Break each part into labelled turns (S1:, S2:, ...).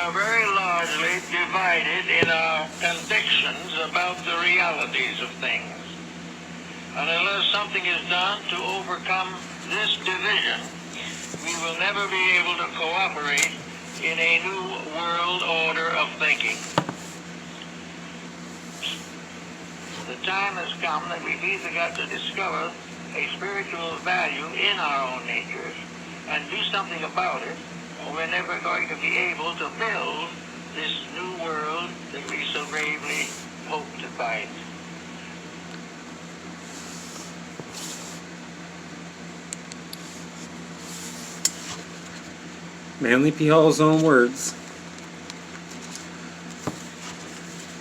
S1: are very largely divided in our convictions about the realities of things. And unless something is done to overcome this division, we will never be able to cooperate in a new world order of thinking. The time has come that we've either got to discover a spiritual value in our own natures and do something about it, or we're never going to be able to build this new world that we so bravely hope to find.
S2: Manly P. Hall's own words.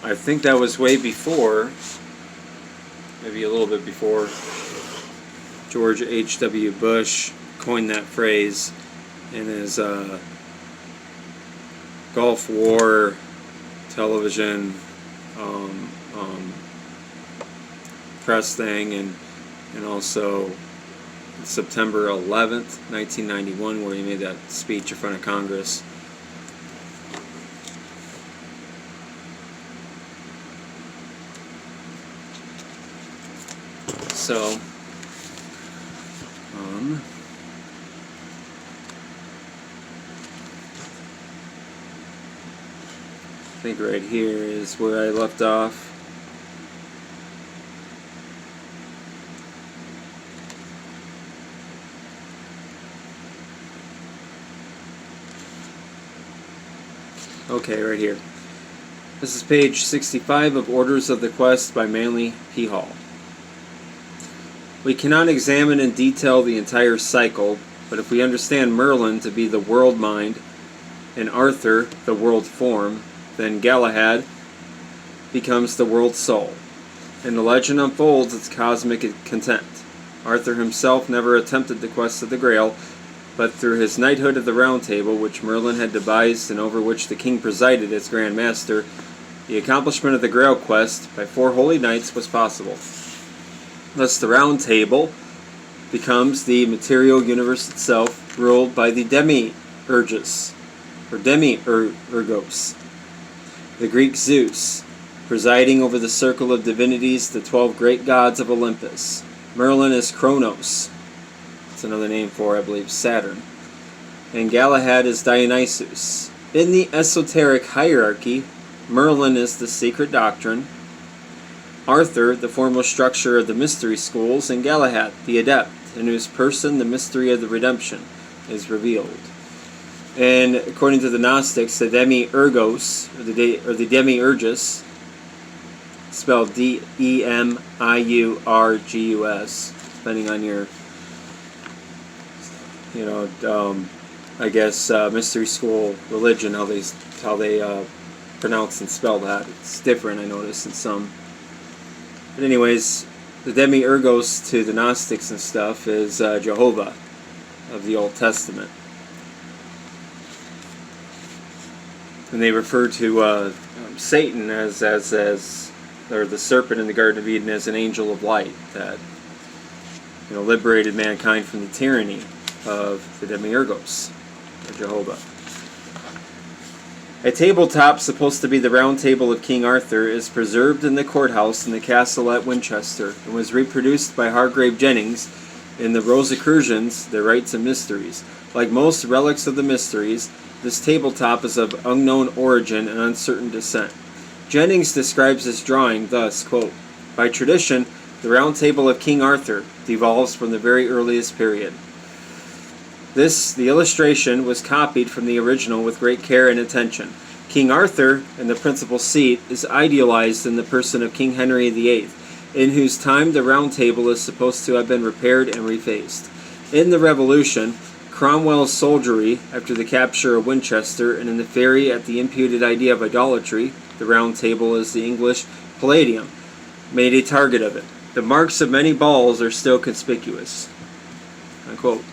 S2: I think that was way before, maybe a little bit before, George H.W. Bush coined that phrase in his Gulf War television press thing, and also September 11th, 1991, where he made that speech in front of Congress. So, I think right here is where I left off. Okay, right here. This is page 65 of Orders of the Quest by Manly P. Hall. We cannot examine in detail the entire cycle, but if we understand Merlin to be the world mind and Arthur the world form, then Galahad becomes the world soul, and the legend unfolds its cosmic content. Arthur himself never attempted the quest of the Grail, but through his knighthood of the Round Table, which Merlin had devised and over which the king presided as Grand Master, the accomplishment of the Grail quest by 4 holy knights was possible. Thus the Round Table becomes the material universe itself, ruled by the Demiurgus, or Demiurgos, the Greek Zeus, presiding over the circle of divinities, the 12 great gods of Olympus. Merlin is Kronos. That's another name for, I believe, Saturn. And Galahad is Dionysus. In the esoteric hierarchy, Merlin is the secret doctrine, Arthur the formal structure of the mystery schools, and Galahad the adept, in whose person the mystery of the redemption is revealed. And according to the Gnostics, the Demiurgos, or the Demiurgus, spelled Demiurgus, depending on your, I guess mystery school religion, how they pronounce and spell that. It's different, I noticed, in some. But anyways, the Demiurgos to the Gnostics and stuff is Jehovah of the Old Testament. And they refer to Satan as or the serpent in the Garden of Eden as an angel of light that liberated mankind from the tyranny of the Demiurgos, or Jehovah. A tabletop supposed to be the Round Table of King Arthur is preserved in the courthouse in the castle at Winchester and was reproduced by Hargrave Jennings in the Rosicrucians, The Rites and Mysteries. Like most relics of the mysteries, this tabletop is of unknown origin and uncertain descent. Jennings describes this drawing thus, quote, "By tradition, the Round Table of King Arthur devolves from the very earliest period. The illustration was copied from the original with great care and attention. King Arthur, in the principal seat, is idealized in the person of King Henry VIII, in whose time the Round Table is supposed to have been repaired and refaced. In the Revolution, Cromwell's soldiery, after the capture of Winchester, and in the fury at the imputed idea of idolatry, the Round Table is the English Palladium, made a target of it. The marks of many balls are still conspicuous." Unquote.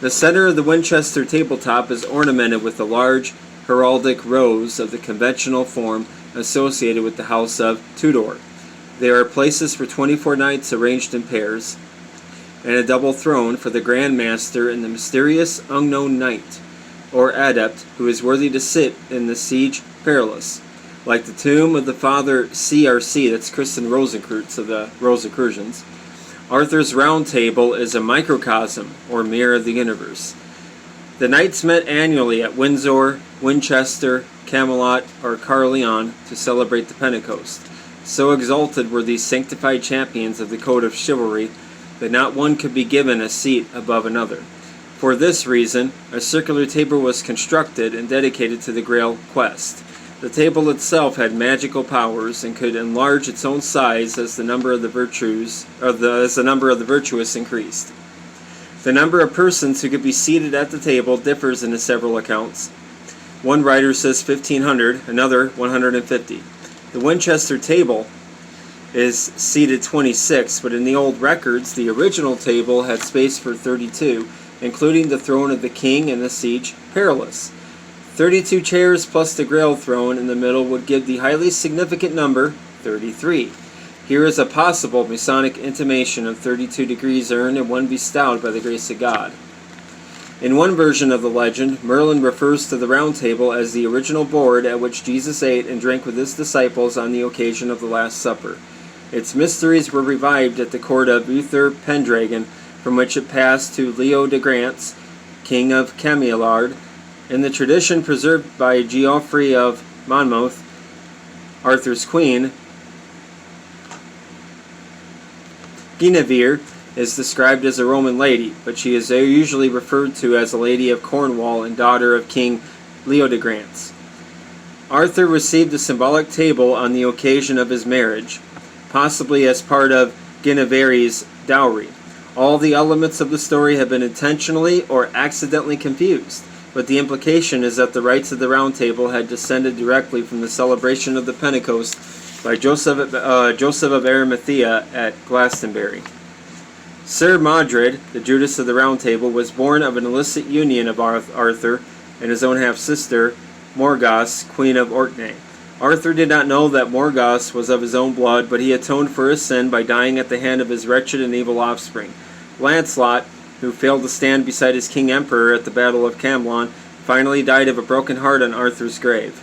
S2: The center of the Winchester tabletop is ornamented with a large heraldic rose of the conventional form associated with the House of Tudor. There are places for 24 knights arranged in pairs, and a double throne for the Grand Master and the mysterious unknown knight. or adept who is worthy to sit in the Siege Perilous. Like the tomb of the Father CRC, that's Kristen Rosenkreutz of the Rosicrucians, Arthur's Round Table is a microcosm or mirror of the universe. The knights met annually at Windsor, Winchester, Camelot, or Caerleon to celebrate the Pentecost. So exalted were these sanctified champions of the code of chivalry that not one could be given a seat above another. For this reason, a circular table was constructed and dedicated to the Grail quest. The table itself had magical powers and could enlarge its own size as the number of the virtuous increased. The number of persons who could be seated at the table differs in the several accounts. One writer says 1,500, another 150. The Winchester table is seated 26, but in the old records, the original table had space for 32, including the throne of the king and the Siege Perilous. 32 chairs plus the Grail throne in the middle would give the highly significant number 33. Here is a possible Masonic intimation of 32 degrees earned and one bestowed by the grace of God. In one version of the legend, Merlin refers to the Round Table as the original board at which Jesus ate and drank with his disciples on the occasion of the Last Supper. Its mysteries were revived at the court of Uther Pendragon, from which it passed to Leo de Grance, king of Cameliard. In the tradition preserved by Geoffrey of Monmouth, Arthur's queen, Guinevere is described as a Roman lady, but she is usually referred to as a lady of Cornwall and daughter of King Leodegrance. Arthur received a symbolic table on the occasion of his marriage, possibly as part of Guinevere's dowry. All the elements of the story have been intentionally or accidentally confused, but the implication is that the rites of the Round Table had descended directly from the celebration of the Pentecost by Joseph of Arimathea at Glastonbury. Sir Modred, the Judas of the Round Table, was born of an illicit union of Arthur and his own half-sister, Morgause, Queen of Orkney. Arthur did not know that Morgause was of his own blood, but he atoned for his sin by dying at the hand of his wretched and evil offspring. Lancelot, who failed to stand beside his king emperor at the Battle of Camlann, finally died of a broken heart on Arthur's grave.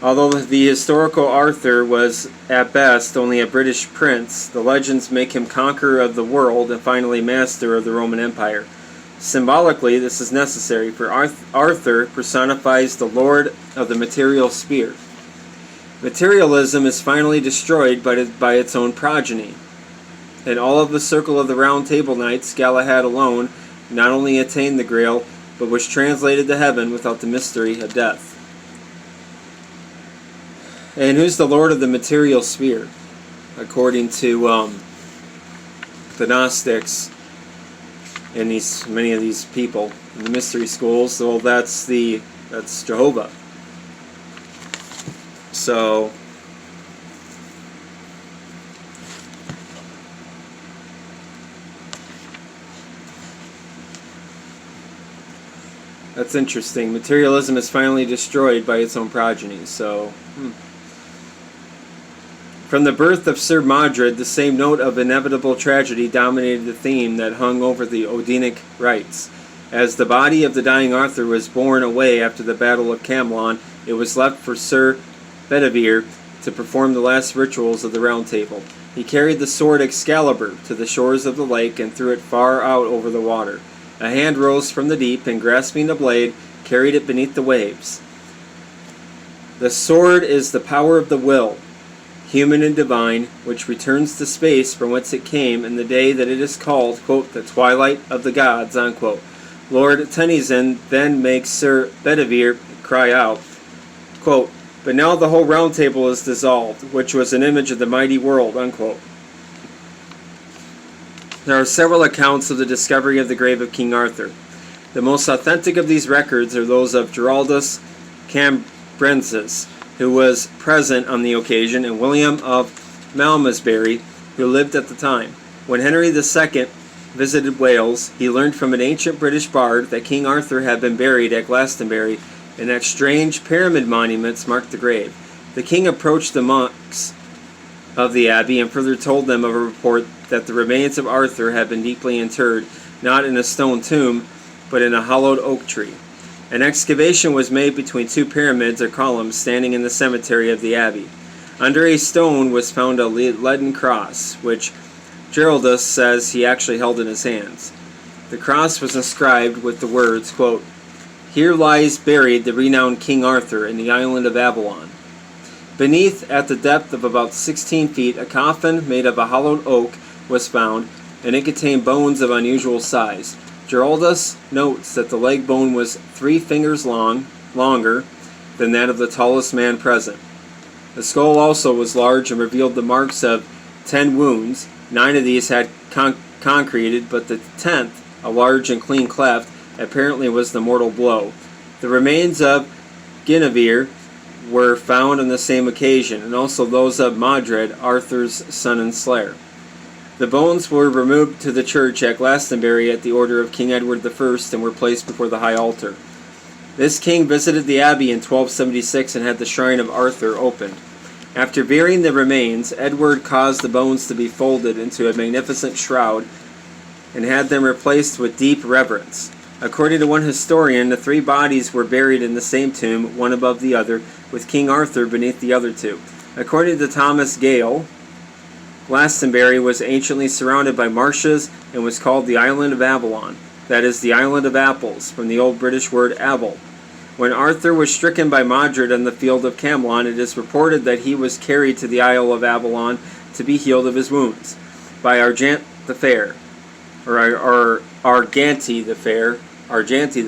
S2: Although the historical Arthur was, at best, only a British prince, the legends make him conqueror of the world and finally master of the Roman Empire. Symbolically, this is necessary, for Arthur personifies the lord of the material sphere. Materialism is finally destroyed by its own progeny. In all of the circle of the Round Table Knights, Galahad alone not only attained the Grail, but was translated to heaven without the mystery of death. And who's the lord of the material sphere? According to the Gnostics and many of these people in the mystery schools, well, that's Jehovah. So that's interesting. Materialism is finally destroyed by its own progeny. So from the birth of Sir Modred, the same note of inevitable tragedy dominated the theme that hung over the Odinic rites. As the body of the dying Arthur was borne away after the Battle of Camlann, it was left for Sir Bedivere to perform the last rituals of the Round Table. He carried the sword Excalibur to the shores of the lake and threw it far out over the water. A hand rose from the deep and, grasping the blade, carried it beneath the waves. The sword is the power of the will, human and divine, which returns to space from whence it came in the day that it is called, quote, the twilight of the gods, unquote. Lord Tennyson then makes Sir Bedivere cry out, quote, but now the whole Round Table is dissolved, which was an image of the mighty world, unquote. There are several accounts of the discovery of the grave of King Arthur. The most authentic of these records are those of Giraldus Cambrensis, who was present on the occasion, and William of Malmesbury, who lived at the time. When Henry II visited Wales, he learned from an ancient British bard that King Arthur had been buried at Glastonbury, and that strange pyramid monuments marked the grave. The king approached the monks of the abbey and further told them of a report that the remains of Arthur had been deeply interred, not in a stone tomb, but in a hollowed oak tree. An excavation was made between two pyramids or columns standing in the cemetery of the abbey. Under a stone was found a leaden cross, which Giraldus says he actually held in his hands. The cross was inscribed with the words, quote, "Here lies buried the renowned King Arthur in the island of Avalon." Beneath, at the depth of about 16 feet, a coffin made of a hollowed oak was found, and it contained bones of unusual size. Giraldus notes that the leg bone was 3 fingers longer than that of the tallest man present. The skull also was large and revealed the marks of 10 wounds. 9 of these had concreted, but the 10th, a large and clean cleft, apparently was the mortal blow. The remains of Guinevere were found on the same occasion, and also those of Modred, Arthur's son and slayer. The bones were removed to the church at Glastonbury at the order of King Edward I and were placed before the high altar. This king visited the abbey in 1276 and had the shrine of Arthur opened. After burying the remains, Edward caused the bones to be folded into a magnificent shroud and had them replaced with deep reverence. According to one historian, the 3 bodies were buried in the same tomb, one above the other, with King Arthur beneath the other 2. According to Thomas Gale, Glastonbury was anciently surrounded by marshes and was called the Island of Avalon, that is, the Island of Apples, from the old British word Abel. When Arthur was stricken by Modred on the field of Camelon, it is reported that he was carried to the Isle of Avalon to be healed of his wounds by Argant the Fair, or Arganti the Fair, Argante.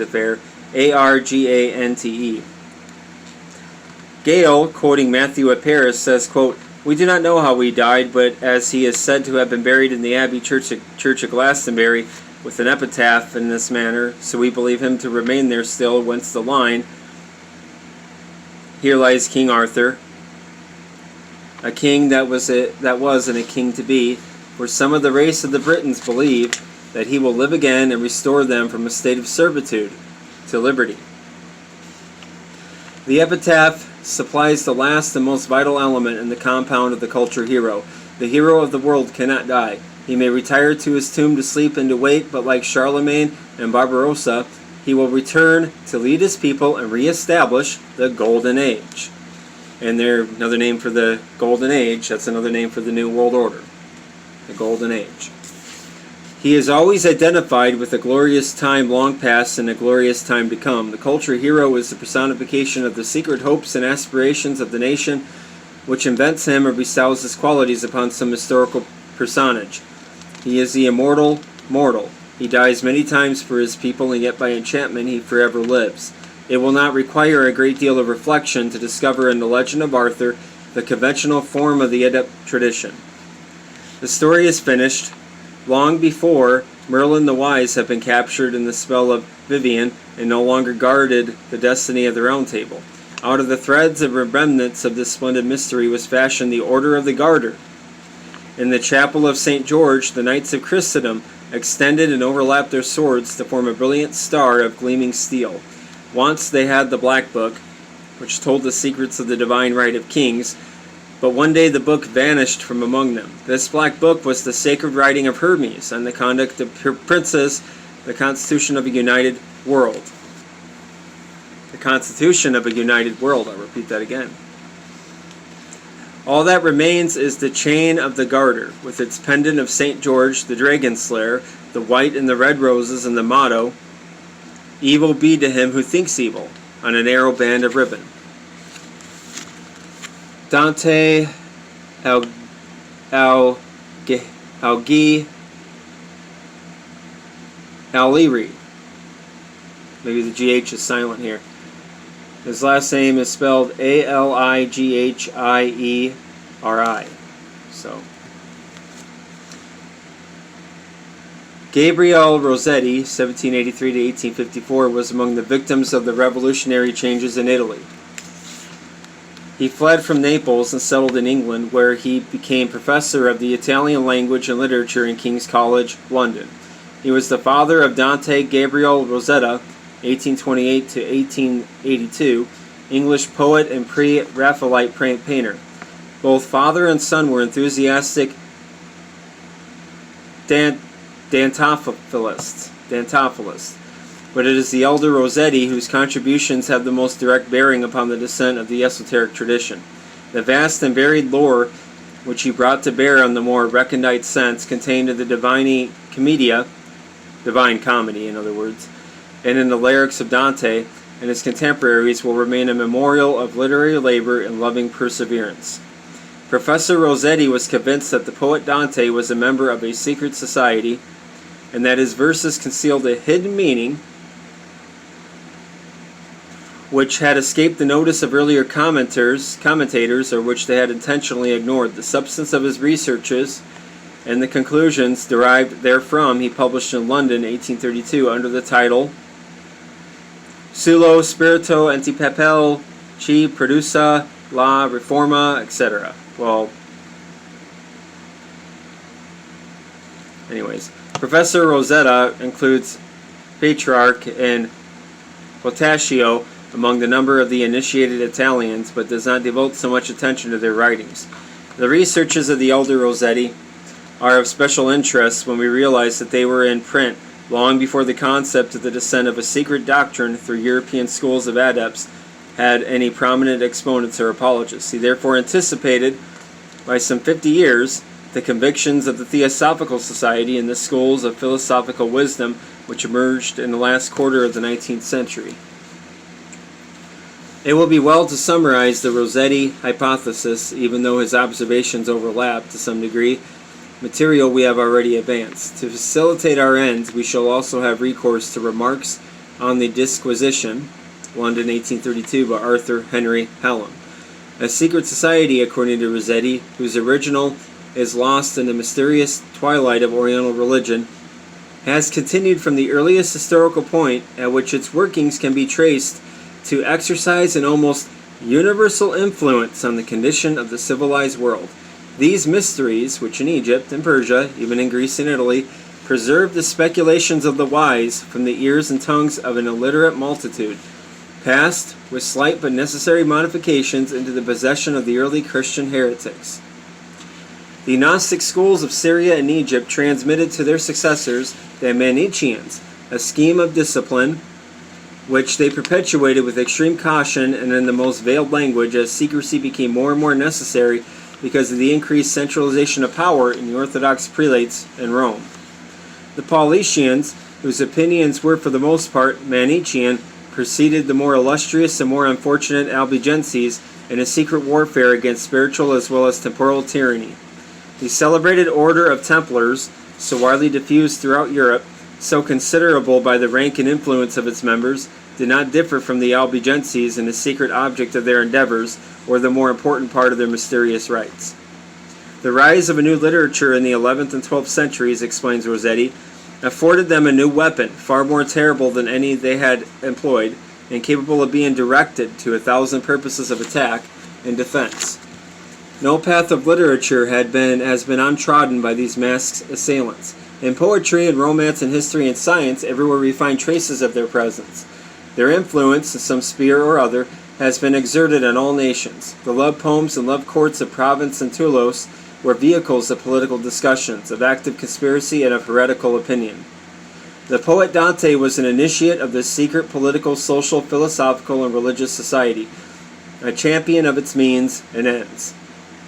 S2: Gale, quoting Matthew at Paris, says, quote, "We do not know how he died, but as he is said to have been buried in the Abbey Church of Glastonbury with an epitaph in this manner, so we believe him to remain there still, whence the line, 'Here lies King Arthur, a king that was and a king to be,' for some of the race of the Britons believe that he will live again and restore them from a state of servitude to liberty." The epitaph supplies the last and most vital element in the compound of the culture hero. The hero of the world cannot die. He may retire to his tomb to sleep and to wait, but like Charlemagne and Barbarossa, he will return to lead his people and reestablish the Golden Age. And they're another name for the Golden Age, that's another name for the New World Order. The Golden Age. He is always identified with a glorious time long past and a glorious time to come. The culture hero is the personification of the secret hopes and aspirations of the nation which invents him or bestows his qualities upon some historical personage. He is the immortal mortal. He dies many times for his people, and yet by enchantment he forever lives. It will not require a great deal of reflection to discover in the legend of Arthur the conventional form of the Oedip tradition. The story is finished long before Merlin the Wise had been captured in the spell of Vivian and no longer guarded the destiny of the Round Table. Out of the threads and remnants of this splendid mystery was fashioned the Order of the Garter. In the chapel of St. George, the Knights of Christendom extended and overlapped their swords to form a brilliant star of gleaming steel. Once they had the Black Book, which told the secrets of the divine right of kings, but one day the book vanished from among them. This Black Book was the sacred writing of Hermes on the conduct of princes, the constitution of a united world. The constitution of a united world, I'll repeat that again. All that remains is the chain of the garter, with its pendant of St. George, the dragon slayer, the white and the red roses, and the motto, "Evil be to him who thinks evil," on a narrow band of ribbon. Dante Alighieri. Maybe the GH is silent here. His last name is spelled Alighierii. So, Gabriele Rossetti, 1783 to 1854, was among the victims of the revolutionary changes in Italy. He fled from Naples and settled in England, where he became professor of the Italian language and literature in King's College, London. He was the father of Dante Gabriele Rossetti, 1828 to 1882, English poet and pre-Raphaelite painter. Both father and son were enthusiastic Dantophilists. but it is the elder Rossetti whose contributions have the most direct bearing upon the descent of the esoteric tradition. The vast and varied lore which he brought to bear on the more recondite sense contained in the Divina Commedia, Divine Comedy in other words, and in the lyrics of Dante and his contemporaries will remain a memorial of literary labor and loving perseverance. Professor Rossetti was convinced that the poet Dante was a member of a secret society and that his verses concealed a hidden meaning which had escaped the notice of earlier commentators, or which they had intentionally ignored. The substance of his researches and the conclusions derived therefrom he published in London in 1832 under the title Sullo Spirito Antipapel Chi Produce La Reforma, etc. Well, anyways, Professor Rosetta includes Petrarch and Boccaccio among the number of the initiated Italians, but does not devote so much attention to their writings. The researches of the elder Rossetti are of special interest when we realize that they were in print long before the concept of the descent of a secret doctrine through European schools of adepts had any prominent exponents or apologists. He therefore anticipated, by some 50 years, the convictions of the Theosophical Society and the schools of philosophical wisdom which emerged in the last quarter of the 19th century. It will be well to summarize the Rossetti hypothesis, even though his observations overlap to some degree, material we have already advanced. To facilitate our ends, we shall also have recourse to Remarks on the Disquisition, London 1832, by Arthur Henry Hallam. A secret society, according to Rossetti, whose original is lost in the mysterious twilight of Oriental religion, has continued from the earliest historical point at which its workings can be traced to exercise an almost universal influence on the condition of the civilized world. These mysteries, which in Egypt and Persia, even in Greece and Italy, preserved the speculations of the wise from the ears and tongues of an illiterate multitude, passed, with slight but necessary modifications, into the possession of the early Christian heretics. The Gnostic schools of Syria and Egypt transmitted to their successors, the Manichaeans, a scheme of discipline, which they perpetuated with extreme caution and in the most veiled language as secrecy became more and more necessary because of the increased centralization of power in the Orthodox prelates in Rome. The Paulicians, whose opinions were for the most part Manichaean, preceded the more illustrious and more unfortunate Albigenses in a secret warfare against spiritual as well as temporal tyranny. The celebrated order of Templars, so widely diffused throughout Europe, so considerable by the rank and influence of its members, did not differ from the Albigenses in the secret object of their endeavors or the more important part of their mysterious rites. The rise of a new literature in the 11th and 12th centuries, explains Rossetti, afforded them a new weapon, far more terrible than any they had employed, and capable of being directed to 1,000 purposes of attack and defense. No path of literature has been untrodden by these masked assailants. In poetry and romance and history and science, everywhere we find traces of their presence. Their influence, in some sphere or other, has been exerted on all nations. The love poems and love courts of Provence and Toulouse were vehicles of political discussions, of active conspiracy, and of heretical opinion. The poet Dante was an initiate of this secret political, social, philosophical, and religious society, a champion of its means and ends.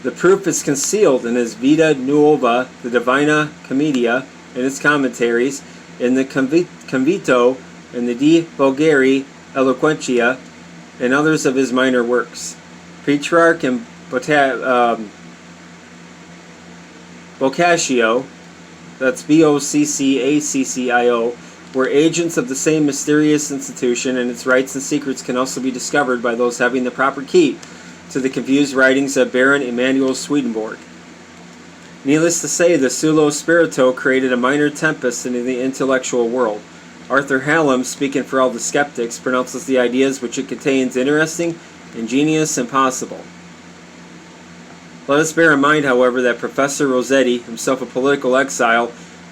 S2: The proof is concealed in his Vita Nuova, the Divina Commedia, in its commentaries, in the Convito, in the De Vulgari Eloquentia, and others of his minor works. Petrarch and Boccaccio, that's Boccaccio, were agents of the same mysterious institution, and its rites and secrets can also be discovered by those having the proper key to the confused writings of Baron Emanuel Swedenborg. Needless to say, the Sullo Spirito created a minor tempest in the intellectual world. Arthur Hallam, speaking for all the skeptics, pronounces the ideas which it contains interesting, ingenious, and possible. Let us bear in mind, however, that Professor Rossetti, himself a political exile,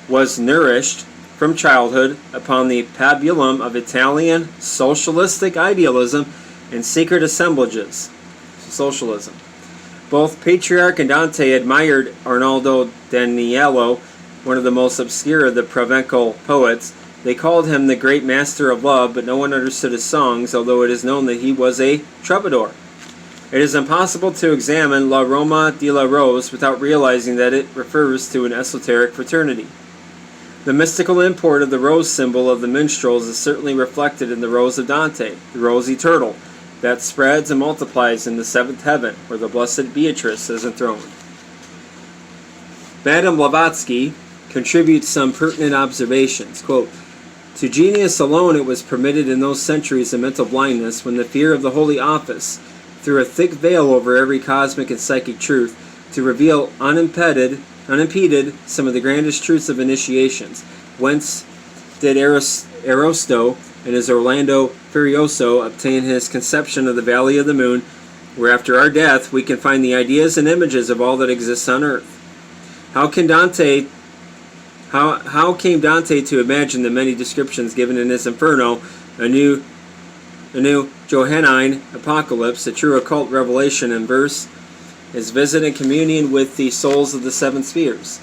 S2: was nourished from childhood upon the pabulum of Italian socialistic idealism and secret assemblages. Socialism. Both Petrarch and Dante admired Arnaldo Daniello, one of the most obscure of the Provencal poets, They called him the great master of love, but no one understood his songs, although it is known that he was a troubadour. It is impossible to examine La Roma de la Rose without realizing that it refers to an esoteric fraternity. The mystical import of the rose symbol of the minstrels is certainly reflected in the rose of Dante, the rosy turtle, that spreads and multiplies in the seventh heaven, where the blessed Beatrice is enthroned. Madame Blavatsky contributes some pertinent observations. Quote, to genius alone it was permitted in those centuries of mental blindness when the fear of the Holy Office threw a thick veil over every cosmic and psychic truth to reveal unimpeded some of the grandest truths of initiations. Whence did Ariosto and his Orlando Furioso obtain his conception of the Valley of the Moon, where after our death we can find the ideas and images of all that exists on earth. How came Dante to imagine the many descriptions given in his Inferno, a new Johannine apocalypse, a true occult revelation in verse, his visit and communion with the souls of the seven spheres?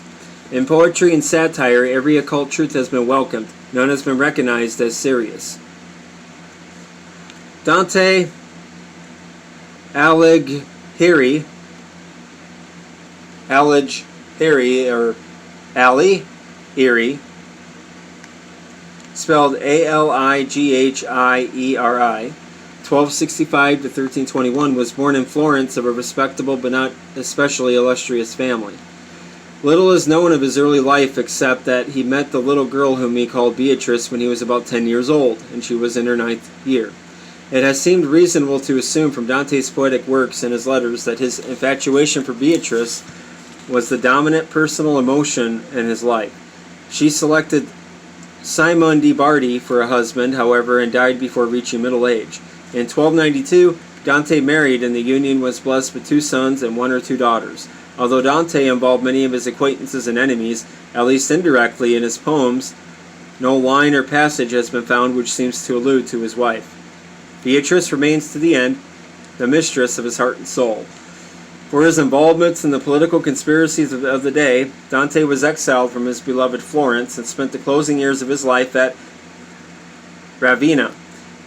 S2: In poetry and satire, every occult truth has been welcomed. None has been recognized as serious. Dante Alighieri, spelled Alighiri, 1265 to 1321, was born in Florence of a respectable but not especially illustrious family. Little is known of his early life except that he met the little girl whom he called Beatrice when he was about 10 years old, and she was in her 9th year. It has seemed reasonable to assume from Dante's poetic works and his letters that his infatuation for Beatrice was the dominant personal emotion in his life. She selected Simon de Bardi for a husband, however, and died before reaching middle age. In 1292, Dante married, and the union was blessed with 2 sons and 1 or 2 daughters. Although Dante involved many of his acquaintances and enemies, at least indirectly in his poems, no line or passage has been found which seems to allude to his wife. Beatrice remains to the end the mistress of his heart and soul. For his involvements in the political conspiracies of the day, Dante was exiled from his beloved Florence and spent the closing years of his life at Ravenna.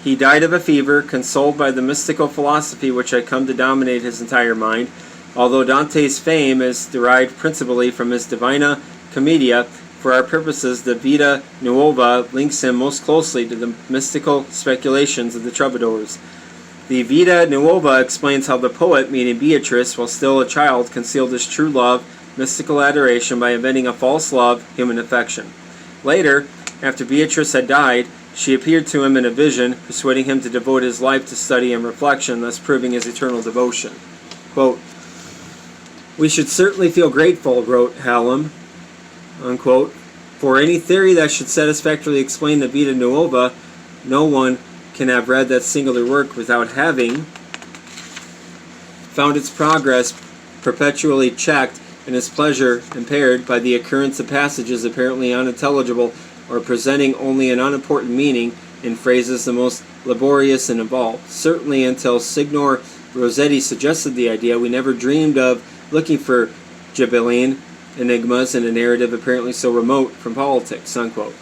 S2: He died of a fever, consoled by the mystical philosophy which had come to dominate his entire mind. Although Dante's fame is derived principally from his Divina Commedia, for our purposes the Vita Nuova links him most closely to the mystical speculations of the troubadours. The Vita Nuova explains how the poet, meaning Beatrice, while still a child, concealed his true love, mystical adoration, by inventing a false love, human affection. Later, after Beatrice had died, she appeared to him in a vision, persuading him to devote his life to study and reflection, thus proving his eternal devotion. Quote, we should certainly feel grateful, wrote Hallam, unquote, for any theory that should satisfactorily explain the Vita Nuova. No one can have read that singular work without having found its progress perpetually checked and its pleasure impaired by the occurrence of passages apparently unintelligible or presenting only an unimportant meaning in phrases the most laborious and involved. Certainly until Signor Rossetti suggested the idea, we never dreamed of looking for Ghibelline enigmas in a narrative apparently so remote from politics, unquote.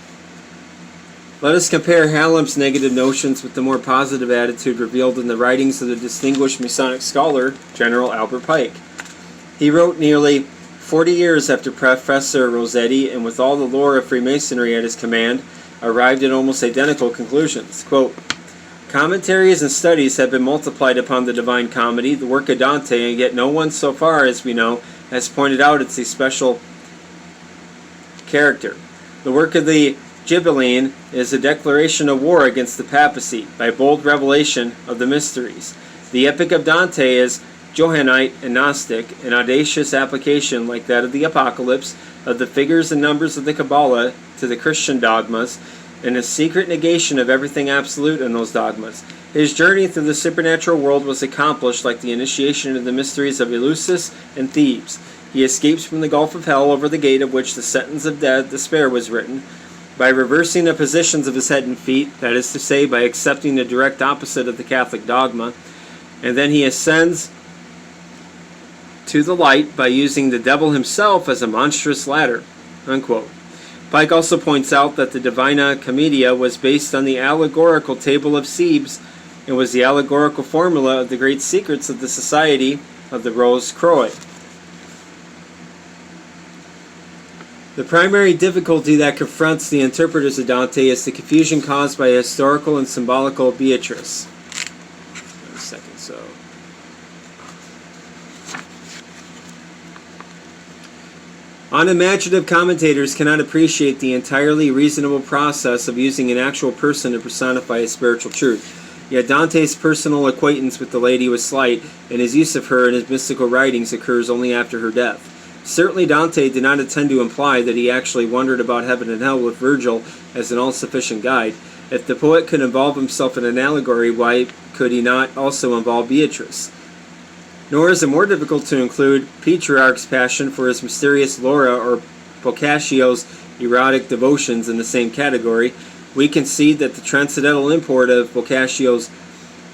S2: Let us compare Hallam's negative notions with the more positive attitude revealed in the writings of the distinguished Masonic scholar, General Albert Pike. He wrote nearly 40 years after Professor Rossetti, and with all the lore of Freemasonry at his command, arrived at almost identical conclusions. Quote, commentaries and studies have been multiplied upon the Divine Comedy, the work of Dante, and yet no one, so far as we know, has pointed out its especial character. The work of the Ghibelline is a declaration of war against the papacy by bold revelation of the mysteries. The epic of Dante is Johannite and Gnostic, an audacious application like that of the Apocalypse of the figures and numbers of the Kabbalah to the Christian dogmas, and a secret negation of everything absolute in those dogmas. His journey through the supernatural world was accomplished like the initiation of the mysteries of Eleusis and Thebes. He escapes from the gulf of hell, over the gate of which the sentence of death, despair, was written, by reversing the positions of his head and feet, that is to say, by accepting the direct opposite of the Catholic dogma, and then he ascends to the light by using the devil himself as a monstrous ladder, unquote. Pike also points out that the Divina Commedia was based on the allegorical Table of Thebes and was the allegorical formula of the great secrets of the Society of the Rose Croix. The primary difficulty that confronts the interpreters of Dante is the confusion caused by historical and symbolical Beatrice. Wait a second, so... Unimaginative commentators cannot appreciate the entirely reasonable process of using an actual person to personify a spiritual truth. Yet Dante's personal acquaintance with the lady was slight, and his use of her in his mystical writings occurs only after her death. Certainly Dante did not intend to imply that he actually wondered about heaven and hell with Virgil as an all-sufficient guide. If the poet could involve himself in an allegory, why could he not also involve Beatrice? Nor is it more difficult to include Petrarch's passion for his mysterious Laura or Boccaccio's erotic devotions in the same category. We concede that the transcendental import of Boccaccio's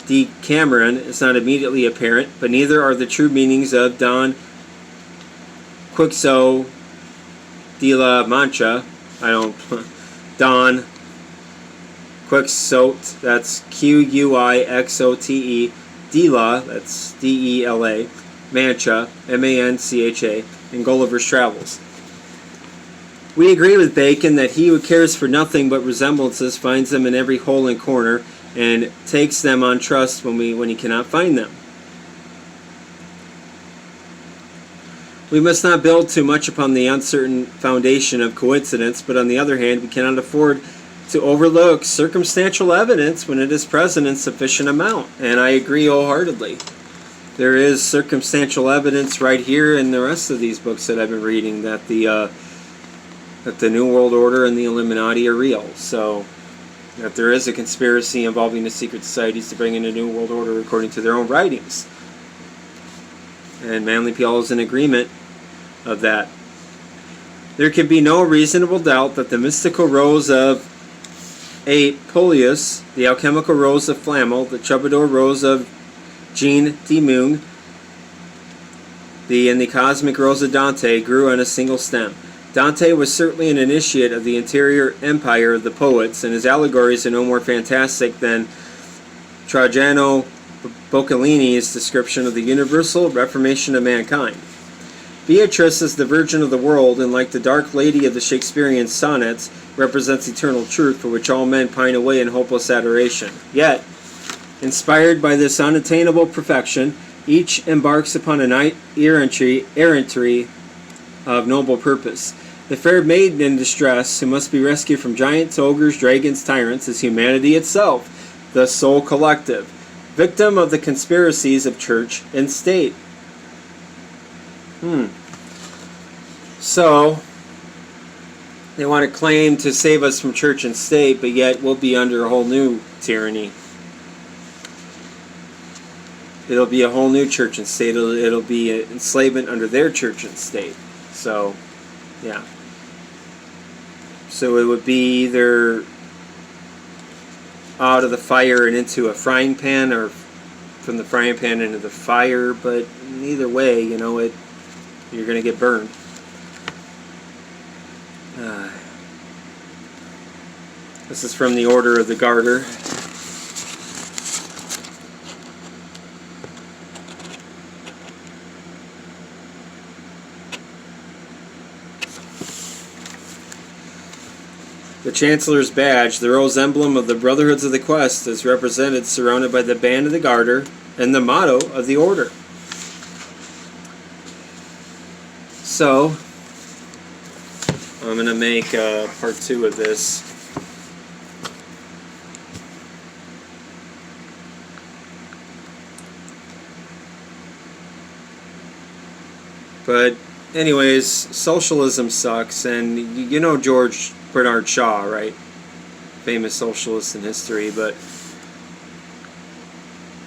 S2: Decameron is not immediately apparent, but neither are the true meanings of Don Quixote de la Mancha. Don Quixote, that's Quixote, Dela, that's Dela, Mancha, Mancha, in Gulliver's Travels. We agree with Bacon that he who cares for nothing but resemblances finds them in every hole and corner and takes them on trust when he cannot find them. We must not build too much upon the uncertain foundation of coincidence, but on the other hand, we cannot afford to overlook circumstantial evidence when it is present in sufficient amount. And I agree wholeheartedly. There is circumstantial evidence right here in the rest of these books that I've been reading that the New World Order and the Illuminati are real. So that there is a conspiracy involving the secret societies to bring in a New World Order according to their own writings. And Manly P. Hall is in agreement of that. There can be no reasonable doubt that the mystical rose of Apuleius, the alchemical rose of Flamel, the troubadour rose of Jean de Meung, and the cosmic rose of Dante grew on a single stem. Dante was certainly an initiate of the interior empire of the poets, and his allegories are no more fantastic than Trajano Boccalini's description of the universal reformation of mankind. Beatrice is the virgin of the world, and like the dark lady of the Shakespearean sonnets, represents eternal truth for which all men pine away in hopeless adoration. Yet, inspired by this unattainable perfection, each embarks upon a knight errantry of noble purpose. The fair maiden in distress, who must be rescued from giants, ogres, dragons, tyrants, is humanity itself, the sole collective, victim of the conspiracies of church and state. So, they want to claim to save us from church and state, but yet we'll be under a whole new tyranny. It'll be a whole new church and state. It'll be an enslavement under their church and state. So, yeah. So it would be either out of the fire and into a frying pan, or from the frying pan into the fire. But either way, you're going to get burned. This is from the Order of the Garter. The Chancellor's badge, the rose emblem of the Brotherhoods of the Quest, is represented surrounded by the band of the Garter and the motto of the Order. So, I'm going to make part 2 of this. But anyways, socialism sucks, and you know George Bernard Shaw, right? Famous socialist in history, but...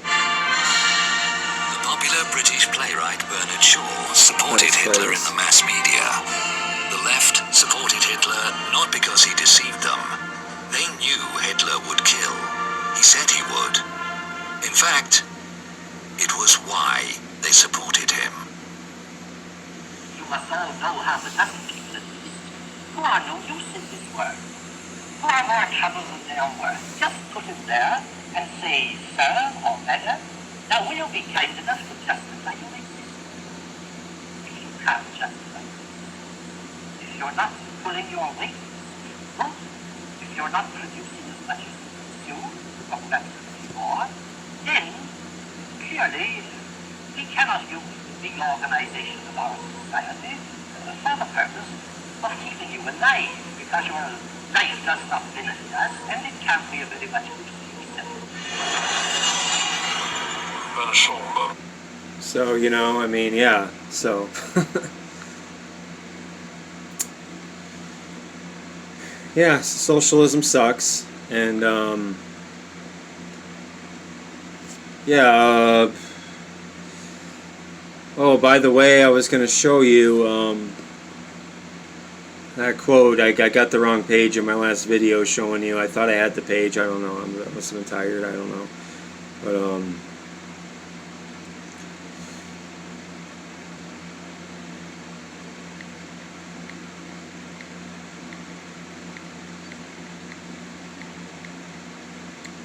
S3: The popular British playwright Bernard Shaw supported Hitler in the mass media. The left supported Hitler not because he deceived them. They knew Hitler would kill. He said he would. In fact, it was why they supported him.
S4: You must all know how the Nazis who are no use in work. Far more trouble than their work. Just put it there and say, sir, or madam, now will you be kind enough to justify your existence? If you can't justify it, if you're not pulling your weight, well, if you're not producing as much as you, or perhaps more, then clearly we cannot use the big organization of our society for the purpose of keeping you alive, because your life does not benefit us, and it can't be a very much good thing.
S2: So, you know, I mean, yeah, so. Yeah, socialism sucks, and, yeah, oh, by the way, I was going to show you, that quote. I got the wrong page in my last video showing you. I thought I had the page. I don't know. I must have been tired. I don't know. But,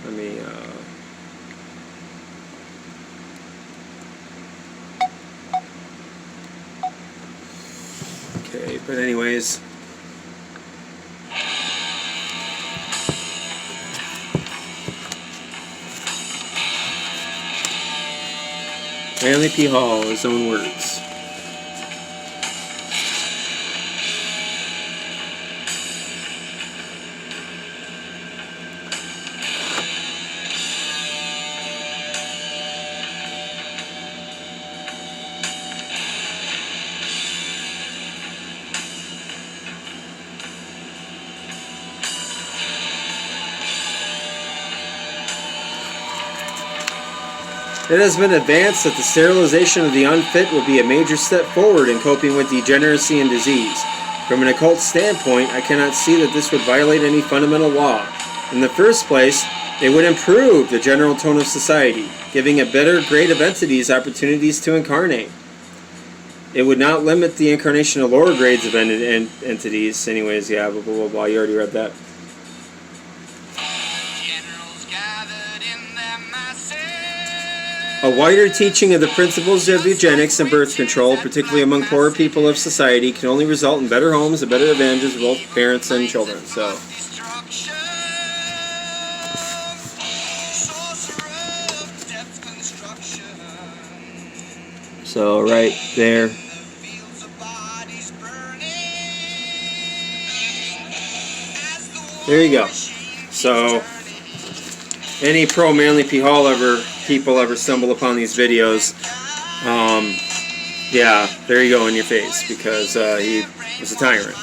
S2: let me, okay, but anyways. Manly P. Hall, his own words. It has been advanced that the sterilization of the unfit will be a major step forward in coping with degeneracy and disease. From an occult standpoint, I cannot see that this would violate any fundamental law. In the first place, it would improve the general tone of society, giving a better grade of entities opportunities to incarnate. It would not limit the incarnation of lower grades of entities. Anyways, yeah, blah, blah, blah, blah. You already read that. A wider teaching of the principles of eugenics and birth control, particularly among poorer people of society, can only result in better homes and better advantages for both parents and children. So right there. There you go. So any pro Manly P. Hall people ever stumble upon these videos, yeah, there you go in your face, because he was a tyrant.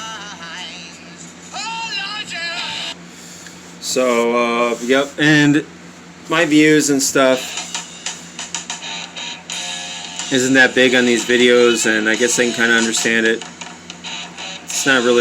S2: So, yep, and my views and stuff isn't that big on these videos, and I guess I can kind of understand it. It's not really